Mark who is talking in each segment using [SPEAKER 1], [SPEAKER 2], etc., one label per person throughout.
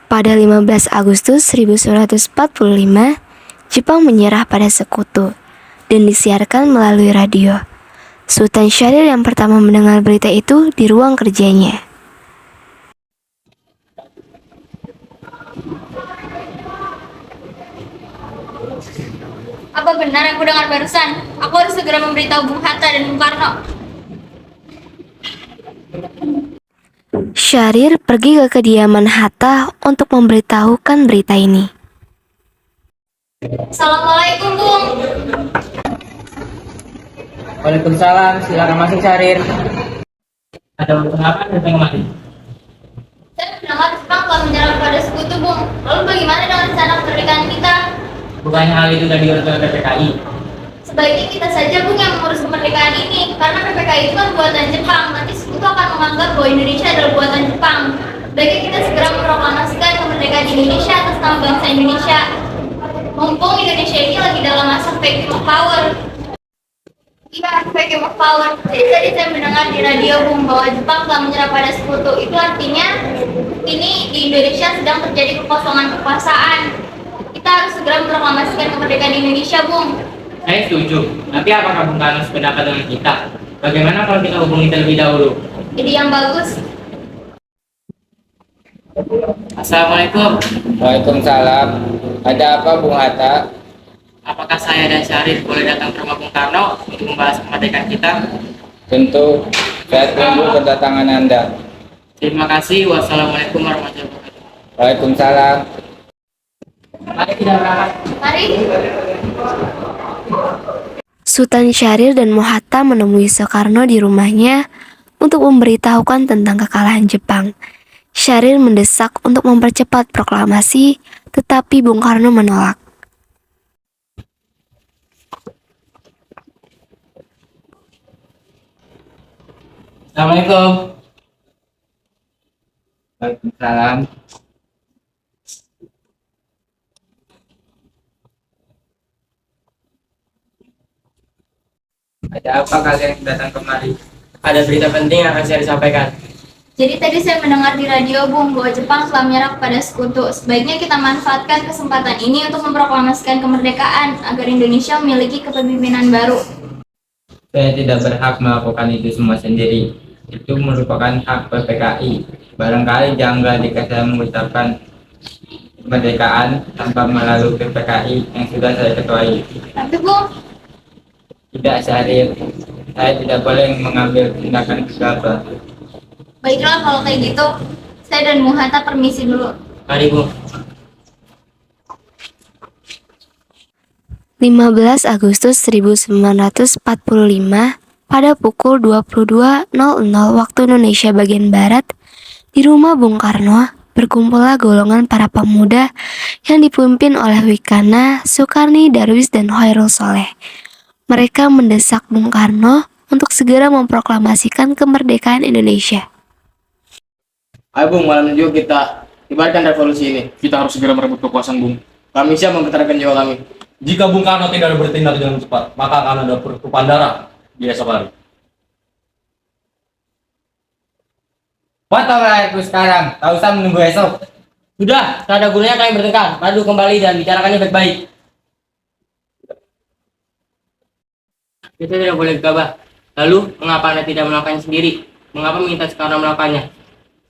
[SPEAKER 1] Pada 15 Agustus 1945, Jepang menyerah pada sekutu dan disiarkan melalui radio. Sultan Syahrir yang pertama mendengar berita itu di ruang kerjanya.
[SPEAKER 2] Apa benar yang aku dengar barusan? Aku harus segera memberitahu Bung Hatta dan Bung Karno.
[SPEAKER 1] Syahrir pergi ke kediaman Hatta untuk memberitahukan berita ini.
[SPEAKER 2] Assalamualaikum, Bung.
[SPEAKER 3] Waalaikumsalam, silakan masuk Syahrir. Ada urusan apa datang kemari?
[SPEAKER 2] Saya mendengar Jepang telah menyerang kepada sekutu, Bung. Lalu bagaimana dengan rencana kemerdekaan kita?
[SPEAKER 3] Bukannya hal itu sudah diurus oleh PPKI?
[SPEAKER 2] Sebaiknya kita saja, Bung, yang mengurus kemerdekaan ini. Karena PPKI itu kan buatan Jepang. Nanti sekutu akan menganggap bahwa Indonesia adalah buatan Jepang. Baiknya kita segera memproklamasikan kemerdekaan Indonesia atas nama bangsa Indonesia. Mumpung Indonesia ini lagi dalam masa vacuum of power. Iya, vacuum of power. Jadi tadi saya mendengar di radio, Bung, bahwa Jepang telah menyerah pada sekutu. Itu artinya ini di Indonesia sedang terjadi kekosongan kekuasaan. Kita harus segera memproklamasikan kemerdekaan Indonesia, Bung.
[SPEAKER 3] Saya setuju. Tapi apakah Bung Karno sependapat dengan kita? Bagaimana kalau kita hubungi terlebih dahulu?
[SPEAKER 2] Ide yang bagus.
[SPEAKER 3] Assalamualaikum.
[SPEAKER 4] Waalaikumsalam. Ada apa Bung Hatta?
[SPEAKER 3] Apakah saya dan Syahrir boleh datang ke rumah Bung Karno untuk membahas kemerdekaan kita?
[SPEAKER 4] Tentu, saya tunggu kedatangan Anda.
[SPEAKER 3] Terima kasih. Wassalamualaikum warahmatullahi wabarakatuh.
[SPEAKER 4] Waalaikumsalam.
[SPEAKER 3] Mari kita berangkat.
[SPEAKER 2] Mari.
[SPEAKER 1] Sultan Syahrir dan Mohatta menemui Soekarno di rumahnya untuk memberitahukan tentang kekalahan Jepang. Syahrir mendesak untuk mempercepat proklamasi, tetapi Bung Karno menolak.
[SPEAKER 3] Assalamualaikum.
[SPEAKER 4] Waalaikumsalam. Ada apa kalian datang kemari?
[SPEAKER 3] Ada berita penting yang akan saya sampaikan.
[SPEAKER 2] Jadi tadi saya mendengar di radio, Bung, bahwa Jepang telah menyerah kepada sekutu. Sebaiknya kita manfaatkan kesempatan ini untuk memproklamasikan kemerdekaan agar Indonesia memiliki kepemimpinan baru.
[SPEAKER 4] Saya tidak berhak melakukan itu semua sendiri. Itu merupakan hak PPKI. Barangkali janggal jika saya mengucapkan kemerdekaan tanpa melalui PPKI yang sudah saya ketuai.
[SPEAKER 2] Tapi, Bung,
[SPEAKER 4] Tidak, Syahrir. Saya tidak boleh mengambil tindakan gegabah.
[SPEAKER 2] baiklah kalau kayak gitu. Saya dan Bung Hatta permisi dulu.
[SPEAKER 3] Mari Bung.
[SPEAKER 1] 15 Agustus 1945, pada pukul 22.00 waktu Indonesia bagian Barat, di rumah Bung Karno, berkumpullah golongan para pemuda yang dipimpin oleh Wikana, Sukarni, Darwis, dan Hoirul Soleh. Mereka mendesak Bung Karno untuk segera memproklamasikan kemerdekaan Indonesia.
[SPEAKER 5] Ayo Bung, malam ini juga kita ibaratkan revolusi ini. Kita harus segera merebut kekuasaan Bung. Kami siap mempertaruhkan jiwa kami.
[SPEAKER 6] Jika Bung Karno tidak bertindak dengan cepat, maka akan ada pertumpahan darah di esok hari.
[SPEAKER 4] Potong airku sekarang, tak usah menunggu esok.
[SPEAKER 3] Sudah, tak ada gunanya kalian bertengkar. Madu kembali dan bicarakannya baik-baik. Kita tidak boleh gegabah. Lalu, mengapa Anda tidak melakukannya sendiri? Mengapa minta sekarang melakukannya?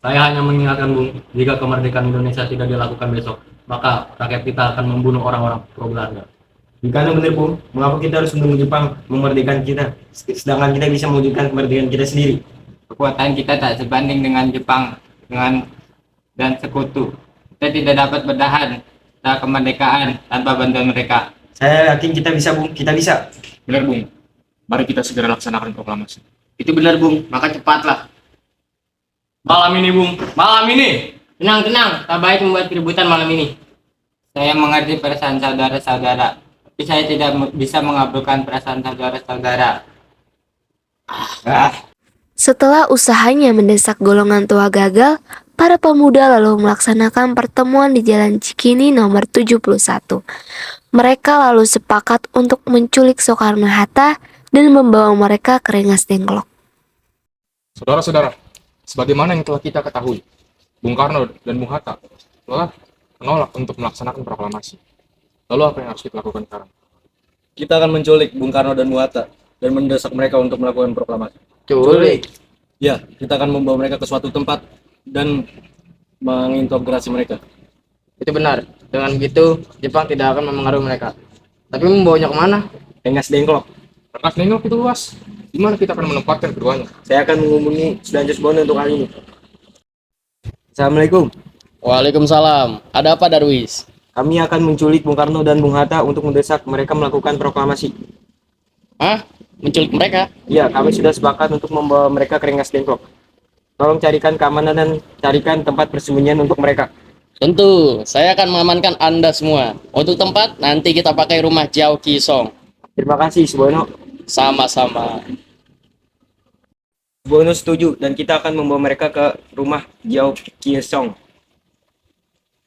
[SPEAKER 6] Saya hanya mengingatkan Bung, jika kemerdekaan Indonesia tidak dilakukan besok, maka rakyat kita akan membunuh orang-orang pro Belanda.
[SPEAKER 7] Bukannya benar Bung, mengapa kita harus menunggu Jepang memerdekakan kita, sedangkan kita bisa mewujudkan kemerdekaan kita sendiri?
[SPEAKER 4] Kekuatan kita tak sebanding dengan Jepang dan sekutu. Kita tidak dapat bertahan setelah kemerdekaan tanpa bantuan mereka.
[SPEAKER 7] Saya yakin kita bisa Bung, kita bisa.
[SPEAKER 5] Benar Bung. Mari kita segera laksanakan proklamasi.
[SPEAKER 3] Itu benar, Bung. Maka cepatlah.
[SPEAKER 6] Malam ini Bung, malam ini!
[SPEAKER 3] Tenang, tak baik membuat keributan malam ini.
[SPEAKER 4] Saya mengerti perasaan saudara-saudara, tapi saya tidak bisa mengabulkan perasaan saudara-saudara.
[SPEAKER 1] Setelah usahanya mendesak golongan tua gagal, para pemuda lalu melaksanakan pertemuan di Jalan Cikini nomor 71. Mereka lalu sepakat untuk menculik Soekarno-Hatta dan membawa mereka ke Rengas Dengklok.
[SPEAKER 5] Saudara-saudara, sebagaimana yang telah kita ketahui, Bung Karno dan Bung Hatta
[SPEAKER 8] malah menolak untuk melaksanakan proklamasi. Lalu apa yang harus kita lakukan sekarang?
[SPEAKER 6] Kita akan menculik Bung Karno dan Bung Hatta dan mendesak mereka untuk melakukan proklamasi.
[SPEAKER 5] Culik.
[SPEAKER 6] Ya, kita akan membawa mereka ke suatu tempat dan mengintegrasi mereka.
[SPEAKER 5] Itu benar. Dengan begitu, Jepang tidak akan memengaruhi mereka. Tapi membawanya kemana?
[SPEAKER 7] Rengas Dengklok.
[SPEAKER 8] Rengas Dengklok itu luas. Di mana kita akan menempatkan keduanya?
[SPEAKER 7] Saya akan menghubungi Sudanjus Bono untuk hal ini. Assalamualaikum.
[SPEAKER 3] Waalaikumsalam. Ada apa Darwis?
[SPEAKER 7] Kami akan menculik Bung Karno dan Bung Hatta untuk mendesak mereka melakukan proklamasi.
[SPEAKER 3] Hah? Menculik mereka?
[SPEAKER 7] Ya, kami sudah sepakat untuk membawa mereka ke Rengas Dengklok. Tolong carikan keamanan dan carikan tempat persembunyian untuk mereka.
[SPEAKER 3] Tentu, saya akan mengamankan Anda semua. Untuk tempat, nanti kita pakai rumah Jiao Kisong.
[SPEAKER 7] Terima kasih, Subono.
[SPEAKER 3] Sama-sama.
[SPEAKER 7] Subono setuju dan kita akan membawa mereka ke rumah Jiao Kiesong.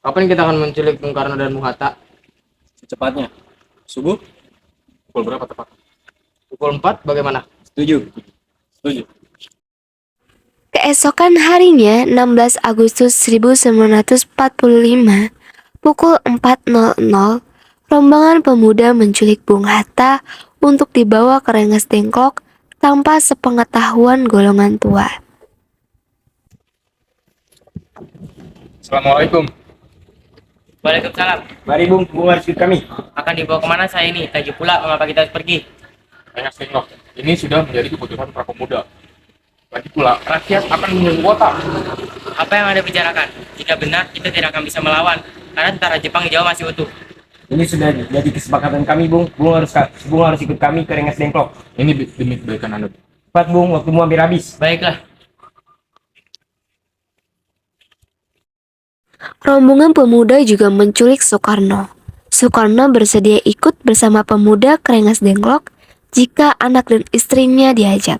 [SPEAKER 5] Kapan kita akan menculik Bung Karno dan Bung Hatta?
[SPEAKER 6] Secepatnya. Subuh?
[SPEAKER 8] Pukul berapa tepat?
[SPEAKER 5] Pukul 4 bagaimana?
[SPEAKER 7] Setuju.
[SPEAKER 8] Setuju.
[SPEAKER 1] Keesokan harinya, 16 Agustus 1945, pukul 4.00, rombongan pemuda menculik Bung Hatta untuk dibawa ke Rengas Dengklok tanpa sepengetahuan golongan tua.
[SPEAKER 8] Assalamualaikum.
[SPEAKER 3] Waalaikumsalam.
[SPEAKER 7] Mari Bung harus ikut kami.
[SPEAKER 3] Akan dibawa kemana saya ini? Lagi pula, mengapa kita harus pergi?
[SPEAKER 8] Rengas Dengklok. Ini sudah menjadi keputusan para pemuda. Lagi pula, rakyat akan menunggu kota.
[SPEAKER 3] Apa yang Anda bicarakan? Jika benar, kita tidak akan bisa melawan. Karena tentara Jepang di Jawa masih utuh.
[SPEAKER 7] Ini sudah jadi kesepakatan kami, Bung. Bung harus ikut kami ke Rengas Dengklok.
[SPEAKER 8] Ini demi kebaikan Anda.
[SPEAKER 7] Cepat, Bung, waktumu hampir habis.
[SPEAKER 3] Baiklah.
[SPEAKER 1] Rombongan pemuda juga menculik Soekarno. Soekarno bersedia ikut bersama pemuda ke Rengas Dengklok jika anak dan istrinya diajak.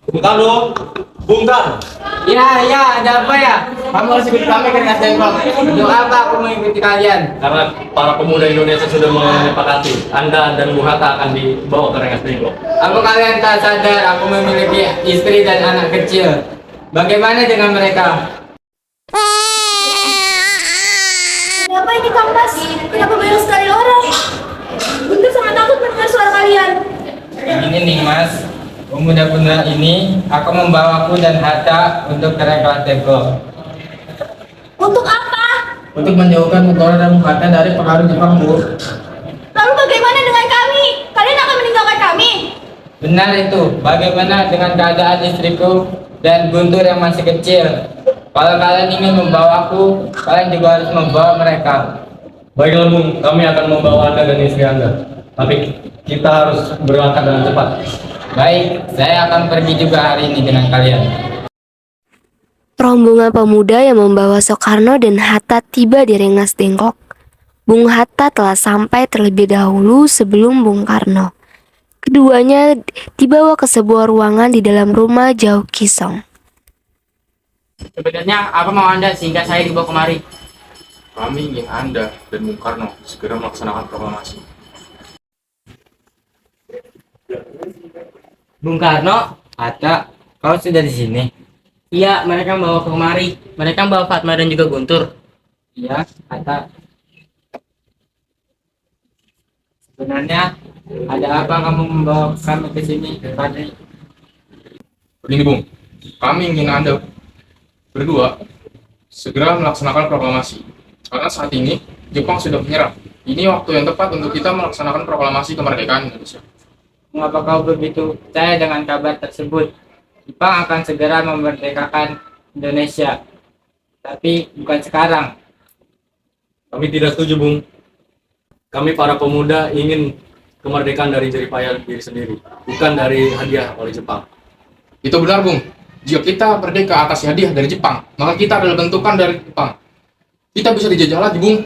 [SPEAKER 7] Bung Karno, Bung Karno.
[SPEAKER 5] Ya, ada apa ya? Kamu harus ikut kami ke Rengas Dengklok. Untuk apa aku mengikuti kalian?
[SPEAKER 6] Karena para pemuda Indonesia sudah menyepakati Anda dan Bung Hatta akan dibawa ke Rengas Dengklok.
[SPEAKER 5] Apa kalian tak sadar aku memiliki istri dan anak kecil? Bagaimana dengan mereka?
[SPEAKER 2] Kenapa ini Kampas? Kenapa banyak sekali orang? Guntur sangat takut mendengar suara kalian.
[SPEAKER 5] Ini nih Mas, pemuda-pemuda ini aku membawaku dan Hatta untuk ke Rengas Dengklok.
[SPEAKER 2] Untuk apa?
[SPEAKER 5] Untuk menjauhkan Bung Karno dan Bung Hatta dari pengaruh Jepang, Bu.
[SPEAKER 2] Lalu bagaimana dengan kami? Kalian akan meninggalkan kami?
[SPEAKER 5] Benar itu. Bagaimana dengan keadaan istriku dan Guntur yang masih kecil? Kalau kalian ingin membawaku, kalian juga harus membawa mereka.
[SPEAKER 6] Baiklah Bung, kami akan membawa Anda dan istri Anda. Tapi kita harus berangkat dengan cepat.
[SPEAKER 5] Baik, saya akan pergi juga hari ini dengan kalian.
[SPEAKER 1] Rombongan pemuda yang membawa Soekarno dan Hatta tiba di Rengas Dengklok. Bung Hatta telah sampai terlebih dahulu sebelum Bung Karno. Keduanya dibawa ke sebuah ruangan di dalam rumah Jiao Kisong.
[SPEAKER 3] Sebenarnya apa mau Anda sehingga saya dibawa kemari?
[SPEAKER 8] Kami ingin Anda dan Bung Karno segera melaksanakan proklamasi.
[SPEAKER 5] Bung Karno, Hatta, kau sudah di sini?
[SPEAKER 3] Iya, mereka membawa ke kemari. Mereka membawa Fatma dan juga Guntur.
[SPEAKER 5] Iya, Hatta. Sebenarnya ada apa kamu membawa kami ke sini, Padri?
[SPEAKER 8] Begini Bung, kami ingin Anda berdua segera melaksanakan proklamasi. Karena saat ini Jepang sudah menyerah. Ini waktu yang tepat untuk kita melaksanakan proklamasi kemerdekaan Indonesia.
[SPEAKER 5] Mengapa kau begitu percaya dengan kabar tersebut? Jepang akan segera memerdekakan Indonesia. Tapi bukan sekarang.
[SPEAKER 6] Kami tidak setuju Bung. Kami para pemuda ingin kemerdekaan dari jeripaya diri sendiri, bukan dari hadiah oleh Jepang.
[SPEAKER 8] Itu benar Bung. Jika kita merdeka atas hadiah dari Jepang, maka kita adalah bentukan dari Jepang. Kita bisa dijajah lagi Bung.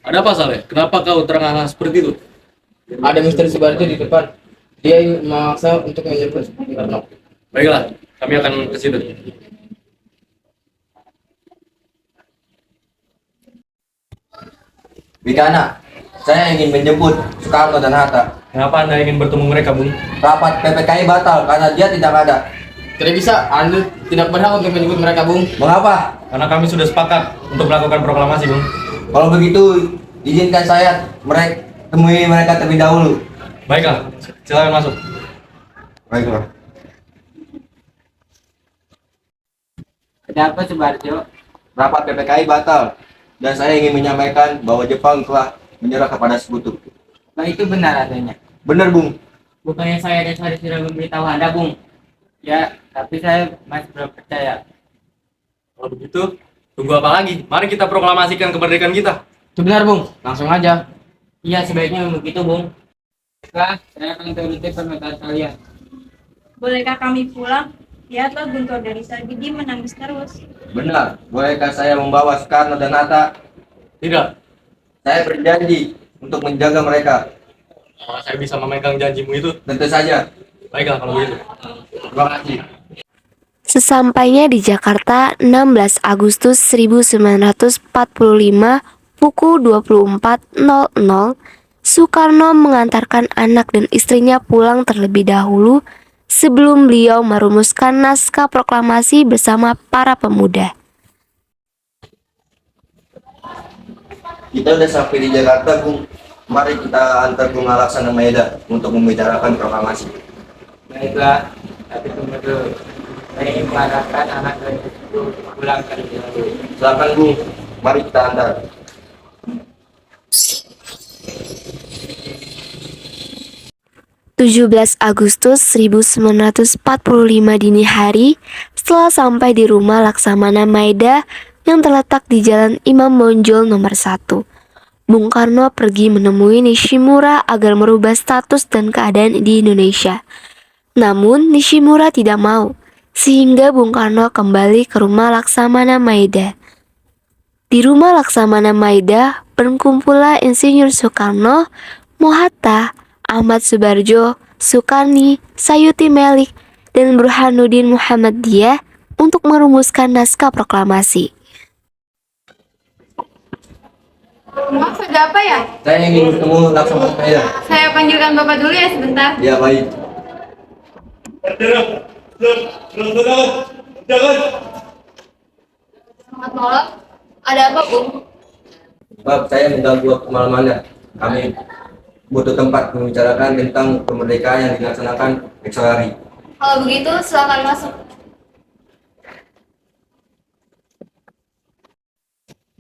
[SPEAKER 6] Ada apa Saleh? Kenapa kau terengah-engah seperti itu?
[SPEAKER 5] Ada Mr. Subarjo di depan. Dia memaksa untuk menyebut Karno.
[SPEAKER 6] Baiklah, kami akan ke situ.
[SPEAKER 9] Wigana, saya ingin menjemput Soekarno dan Hatta.
[SPEAKER 6] Kenapa Anda ingin bertemu mereka, Bung?
[SPEAKER 9] Rapat PPKI batal karena dia tidak ada.
[SPEAKER 5] Tidak bisa, Anda tidak berhak untuk menyebut mereka, Bung.
[SPEAKER 9] Mengapa?
[SPEAKER 6] Karena kami sudah sepakat untuk melakukan proklamasi, Bung.
[SPEAKER 9] Kalau begitu, izinkan saya temui mereka terlebih dahulu.
[SPEAKER 6] Baiklah, silakan masuk.
[SPEAKER 9] Baiklah.
[SPEAKER 4] Ada apa Subarjo?
[SPEAKER 9] Rapat PPKI batal, dan saya ingin menyampaikan bahwa Jepang telah menyerah kepada sekutu.
[SPEAKER 4] Nah, itu benar adanya.
[SPEAKER 9] Benar, Bung.
[SPEAKER 3] Bukannya saya dan Sari sudah memberitahu Anda, Bung?
[SPEAKER 4] Ya, tapi saya masih belum percaya.
[SPEAKER 6] Kalau begitu, tunggu apa lagi? Mari kita proklamasikan kemerdekaan kita.
[SPEAKER 5] Itu benar, Bung. Langsung aja.
[SPEAKER 3] Iya, sebaiknya begitu, Bung.
[SPEAKER 4] Baiklah, saya akan turuti permintaan kalian.
[SPEAKER 10] Bolehkah kami pulang? Lihatlah Guntur dari Sabidi menangis terus.
[SPEAKER 9] Benar. Bolehkah saya membawa Soekarno dan Hatta?
[SPEAKER 6] Tidak.
[SPEAKER 9] Saya berjanji untuk menjaga mereka.
[SPEAKER 6] Apakah saya bisa memegang janjimu itu?
[SPEAKER 9] Tentu saja.
[SPEAKER 6] Baiklah kalau begitu.
[SPEAKER 9] Terima kasih.
[SPEAKER 1] Sesampainya di Jakarta 16 Agustus 1945 pukul 24.00, Soekarno mengantarkan anak dan istrinya pulang terlebih dahulu sebelum beliau merumuskan naskah proklamasi bersama para pemuda.
[SPEAKER 9] Kita udah sampai di Jakarta, Bung. Mari kita antar Bunga Laksana Maeda untuk membicarakan proklamasi.
[SPEAKER 4] Baiklah, tapi tunggu dulu. Saya ingin mengarahkan anak dan itu pulang terlebih dahulu.
[SPEAKER 9] Silakan, Bung. Mari kita antar.
[SPEAKER 1] (17 Agustus 1945 dini hari), setelah sampai di rumah Laksamana Maeda yang terletak di Jalan Imam Bonjol nomor 1, Bung Karno pergi menemui Nishimura agar merubah status dan keadaan di Indonesia. Namun Nishimura tidak mau, sehingga Bung Karno kembali ke rumah Laksamana Maeda. Di rumah Laksamana Maeda berkumpullah Insinyur Soekarno, Mohatta, Ahmad Subarjo, Sukarni, Sayuti Melik, dan Burhanuddin Muhammadiyah untuk merumuskan naskah proklamasi.
[SPEAKER 10] Maaf, ada apa ya?
[SPEAKER 9] Saya ingin bertemu Laksana Maeda.
[SPEAKER 10] Saya panggilkan Bapak dulu ya sebentar.
[SPEAKER 9] Ya, baik.
[SPEAKER 2] Selamat malam. Ada apa, Bung?
[SPEAKER 9] Maaf, saya mengganggu waktu malam Anda. Kami butuh tempat membicarakan tentang kemerdekaan yang dilaksanakan esok hari.
[SPEAKER 2] Kalau begitu, silakan masuk.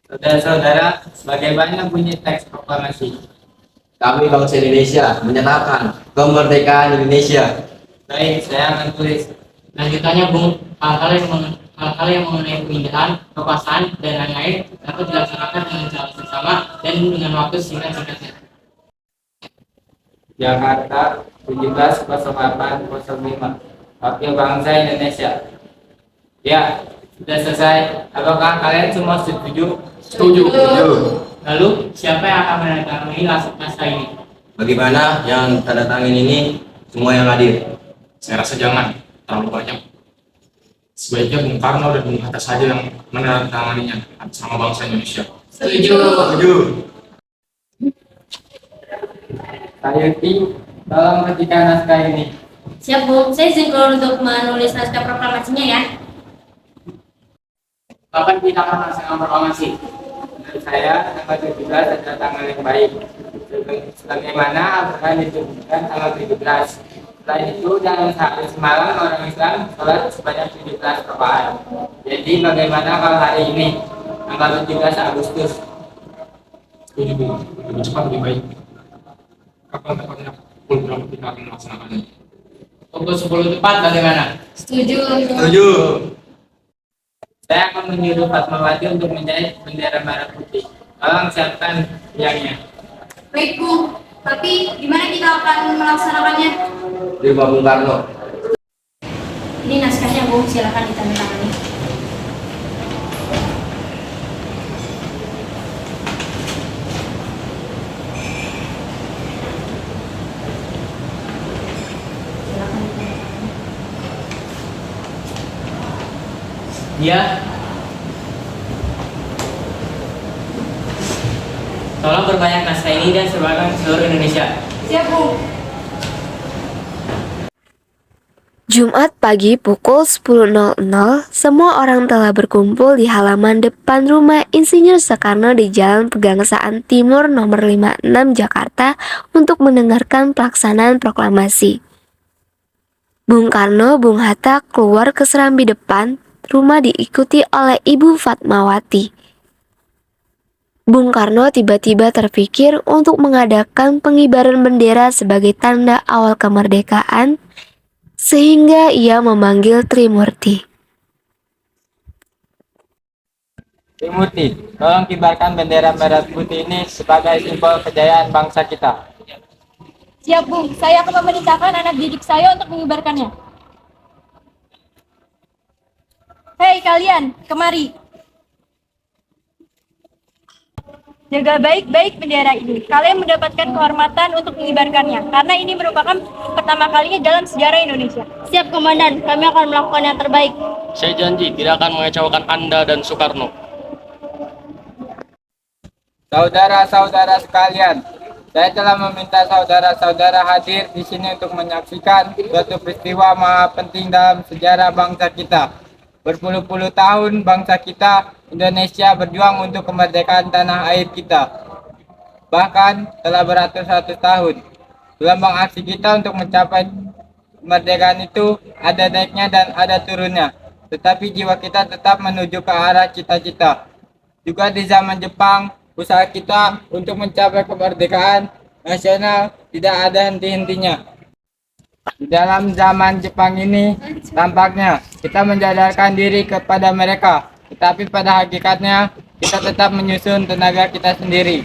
[SPEAKER 4] Saudara-saudara, bagaimana bunyi teks proklamasi?
[SPEAKER 9] Kami bangsa Indonesia menyatakan kemerdekaan Indonesia.
[SPEAKER 4] Baik, saya akan tulis.
[SPEAKER 3] Lanjutannya, Bung, hal-hal yang mengenai pemindahan, kekuasaan, dan lain-lain dapat dilaksanakan dengan cara bersama dan dengan waktu singkat-singkatnya.
[SPEAKER 4] Jakarta 17.08.05, Wakil Bangsa Indonesia. Ya, sudah selesai. Apakah kalian semua setuju?
[SPEAKER 9] Setuju.
[SPEAKER 3] Lalu, siapa yang akan menandatangani naskah ini?
[SPEAKER 9] Bagaimana yang tanda tangan ini semua yang hadir?
[SPEAKER 8] Saya rasa jangan terlalu banyak. Sebaiknya Bung Karno dan Bung Hatta saja yang menandatanganinya atas nama bangsa Indonesia.
[SPEAKER 3] Setuju.
[SPEAKER 4] Sayuti, tolong ketikkan naskah ini.
[SPEAKER 2] Siap, Bung. Saya izin keluar untuk menulis naskah proklamasinya ya.
[SPEAKER 3] Kapan kita akan melaksanakan proklamasi?
[SPEAKER 4] Menurut saya, tanggal 17 adalah tanggal yang baik. Sebagaimana Al-Quran disebutkan tanggal 17. Selain itu, dalam sehari semalam orang Islam sholat sebanyak 17 rakaat. Jadi bagaimana kalau hari ini, tanggal 17 Agustus?
[SPEAKER 8] Setuju, Bung. Lebih cepat lebih baik. Kapan tepatnya pukul berapa kita akan melaksanakannya?
[SPEAKER 3] Pukul 10 tepat bagaimana?
[SPEAKER 2] Setuju.
[SPEAKER 4] Saya akan menyuruh Fatmawati untuk menjahit bendera merah putih. Tolong siapkan tiangnya.
[SPEAKER 2] Baik, Bung. Tapi gimana kita akan melaksanakannya?
[SPEAKER 9] Di rumah Bung Karno.
[SPEAKER 2] Ini naskahnya, Bung. Silakan ditandatangani.
[SPEAKER 3] Ya. Tolong perbanyak naskah ini dan sebarkan ke seluruh Indonesia.
[SPEAKER 10] Siap, Bung.
[SPEAKER 1] Jumat pagi pukul 10.00, semua orang telah berkumpul di halaman depan rumah Insinyur Soekarno di Jalan Pegangsaan Timur nomor 56 Jakarta untuk mendengarkan pelaksanaan proklamasi. Bung Karno, Bung Hatta keluar ke serambi depan rumah diikuti oleh Ibu Fatmawati. Bung Karno tiba-tiba terpikir untuk mengadakan pengibaran bendera sebagai tanda awal kemerdekaan, sehingga ia memanggil Trimurti.
[SPEAKER 5] Trimurti, tolong kibarkan bendera merah putih ini sebagai simbol kejayaan bangsa kita.
[SPEAKER 10] Siap, Bung. Saya akan memerintahkan anak didik saya untuk mengibarkannya. Hei kalian, kemari. Jaga baik-baik bendera ini. Kalian mendapatkan kehormatan untuk mengibarkannya, karena ini merupakan pertama kalinya dalam sejarah Indonesia.
[SPEAKER 2] Siap, Komandan. Kami akan melakukan yang terbaik.
[SPEAKER 11] Saya janji tidak akan mengecewakan Anda dan Soekarno.
[SPEAKER 5] Saudara-saudara sekalian, saya telah meminta saudara-saudara hadir di sini untuk menyaksikan suatu peristiwa maha penting dalam sejarah bangsa kita. Berpuluh-puluh tahun bangsa kita, Indonesia, berjuang untuk kemerdekaan tanah air kita. Bahkan telah beratus-ratus tahun. Gelombang aksi kita untuk mencapai kemerdekaan itu ada naiknya dan ada turunnya. Tetapi jiwa kita tetap menuju ke arah cita-cita. Juga di zaman Jepang, usaha kita untuk mencapai kemerdekaan nasional tidak ada henti-hentinya. Di dalam zaman Jepang ini, tampaknya kita menjadarkan diri kepada mereka, tetapi pada hakikatnya kita tetap menyusun tenaga kita sendiri.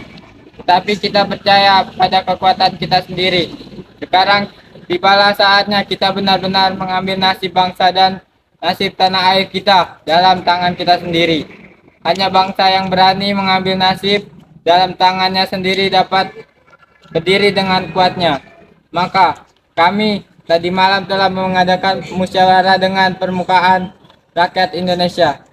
[SPEAKER 5] Tetapi kita percaya pada kekuatan kita sendiri. Sekarang tibalah saatnya kita benar-benar mengambil nasib bangsa dan nasib tanah air kita dalam tangan kita sendiri. Hanya bangsa yang berani mengambil nasib dalam tangannya sendiri dapat berdiri dengan kuatnya. Maka kami tadi malam telah mengadakan musyawarah dengan permukaan rakyat Indonesia.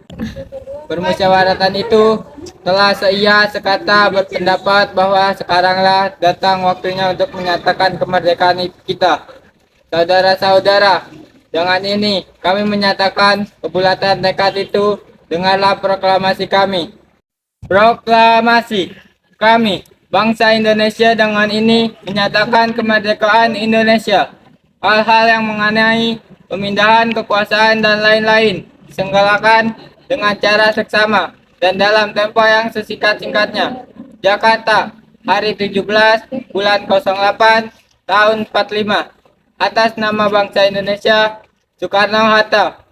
[SPEAKER 5] Permusyawaratan itu telah seia sekata berpendapat bahwa sekaranglah datang waktunya untuk menyatakan kemerdekaan kita. Saudara-saudara, dengan ini kami menyatakan kebulatan tekad itu. Dengarlah proklamasi kami. Proklamasi kami, bangsa Indonesia, dengan ini menyatakan kemerdekaan Indonesia. Hal-hal yang mengenai pemindahan kekuasaan dan lain-lain diselenggarakan dengan cara seksama dan dalam tempo yang sesingkat-singkatnya. Jakarta, hari 17 bulan 08 tahun 45. Atas nama bangsa Indonesia, Soekarno-Hatta.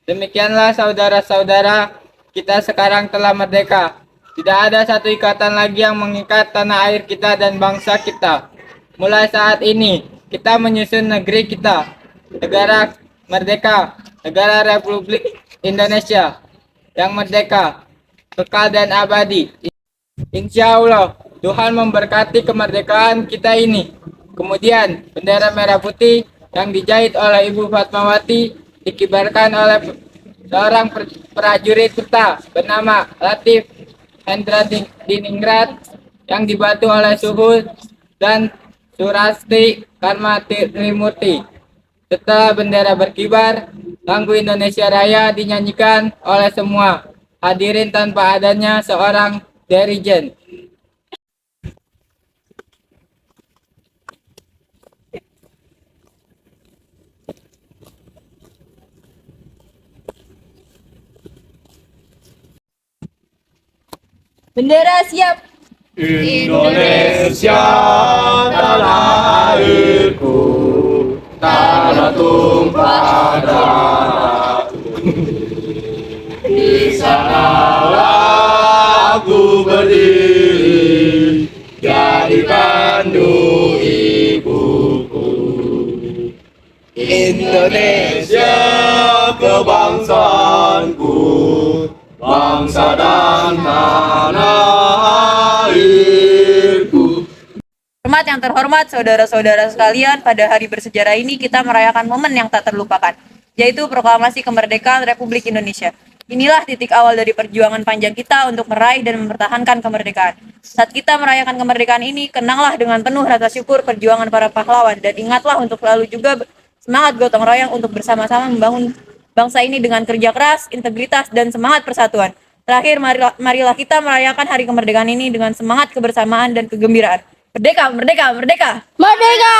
[SPEAKER 5] Demikianlah saudara-saudara, kita sekarang telah merdeka. Tidak ada satu ikatan lagi yang mengikat tanah air kita dan bangsa kita. Mulai saat ini, kita menyusun negeri kita, negara merdeka, negara Republik Indonesia yang merdeka, kekal dan abadi. Insya Allah, Tuhan memberkati kemerdekaan kita ini. Kemudian, bendera merah putih yang dijahit oleh Ibu Fatmawati dikibarkan oleh seorang prajurit kita bernama Latif Hendra Diningrat yang dibantu oleh Suhud dan Surasti Karma Trimurti. Setelah bendera berkibar, lagu Indonesia Raya dinyanyikan oleh semua hadirin tanpa adanya seorang dirijen.
[SPEAKER 10] Bendera siap.
[SPEAKER 6] Indonesia tanah airku, tanah tumpah darahku. Di sanalah aku berdiri, jadi pandu ibuku. Indonesia kebangsaanku, bangsa dan tanah airku.
[SPEAKER 10] Hormat yang terhormat saudara-saudara sekalian, pada hari bersejarah ini kita merayakan momen yang tak terlupakan, yaitu proklamasi kemerdekaan Republik Indonesia. Inilah titik awal dari perjuangan panjang kita untuk meraih dan mempertahankan kemerdekaan. Saat kita merayakan kemerdekaan ini, kenanglah dengan penuh rasa syukur perjuangan para pahlawan dan ingatlah untuk selalu juga semangat gotong royong untuk bersama-sama membangun bangsa ini dengan kerja keras, integritas, dan semangat persatuan. Terakhir, marilah kita merayakan hari kemerdekaan ini dengan semangat kebersamaan dan kegembiraan. Merdeka, merdeka, merdeka!
[SPEAKER 2] Merdeka!